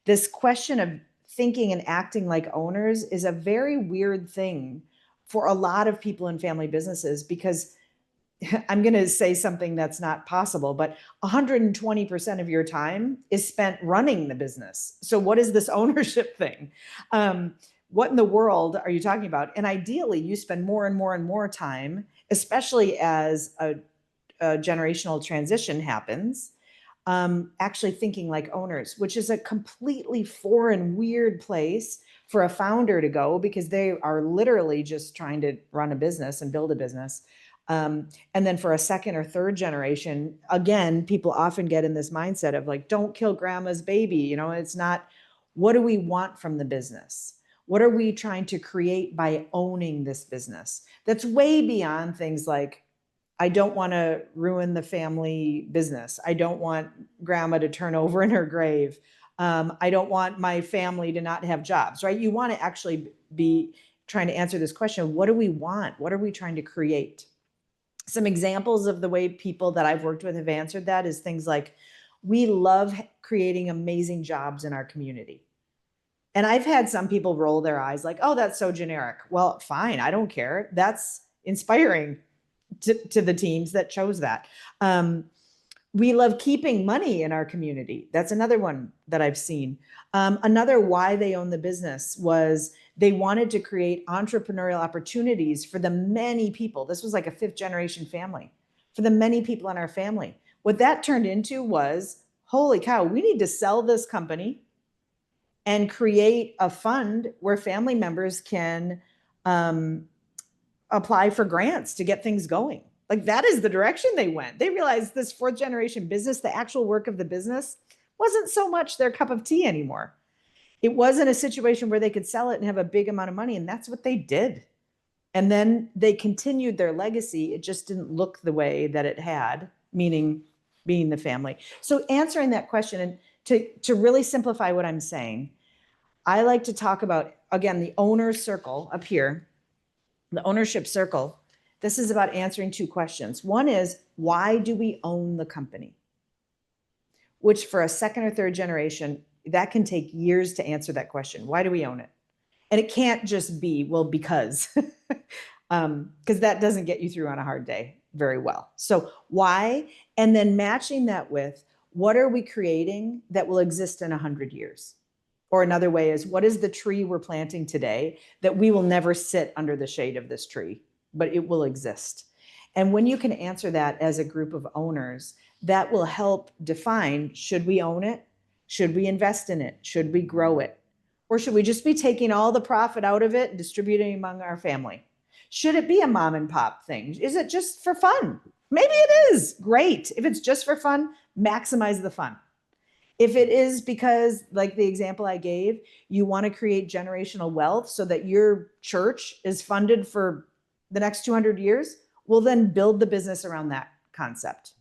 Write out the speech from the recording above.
this question of thinking and acting like owners is a very weird thing for a lot of people in family businesses, because I'm going to say something that's not possible, but 120% of your time is spent running the business. So what is this ownership thing? What in the world are you talking about? And ideally, you spend more and more and more time, especially as a generational transition happens, actually thinking like owners, which is a completely foreign, weird place for a founder to go, because they are literally just trying to run a business and build a business. And then for a second or third generation, again, people often get in this mindset of like, don't kill grandma's baby. You know, it's not, what do we want from the business? What are we trying to create by owning this business? That's way beyond things like, I don't want to ruin the family business. I don't want grandma to turn over in her grave. I don't want my family to not have jobs, right? You want to actually be trying to answer this question. What do we want? What are we trying to create? Some examples of the way people that I've worked with have answered that is things like, we love creating amazing jobs in our community. And I've had some people roll their eyes like, oh, that's so generic. Well, fine, I don't care. That's inspiring to the teams that chose that. We love keeping money in our community. That's another one that I've seen. Another why they own the business was they wanted to create entrepreneurial opportunities for the many people. This was like a fifth generation family, for the many people in our family. What that turned into was, holy cow, we need to sell this company and create a fund where family members can apply for grants to get things going. Like, that is the direction they went. They realized this fourth generation business, the actual work of the business, wasn't so much their cup of tea anymore. It wasn't a situation where they could sell it and have a big amount of money. And that's what they did. And then they continued their legacy. It just didn't look the way that it had, meaning being the family. So answering that question, and to really simplify what I'm saying, I like to talk about, again, the owner circle up here, the ownership circle. This is about answering two questions. One is, why do we own the company? Which for a second or third generation, that can take years to answer that question. Why do we own it? And it can't just be, well, because that doesn't get you through on a hard day very well. So why? And then matching that with, what are we creating that will exist in 100 years? Or another way is, what is the tree we're planting today that we will never sit under the shade of this tree, but it will exist? And when you can answer that as a group of owners, that will help define, should we own it? Should we invest in it? Should we grow it? Or should we just be taking all the profit out of it and distributing among our family? Should it be a mom and pop thing? Is it just for fun? Maybe it is. Great. If it's just for fun, maximize the fun. If it is because, like the example I gave, you want to create generational wealth so that your church is funded for the next 200 years, well, then build the business around that concept.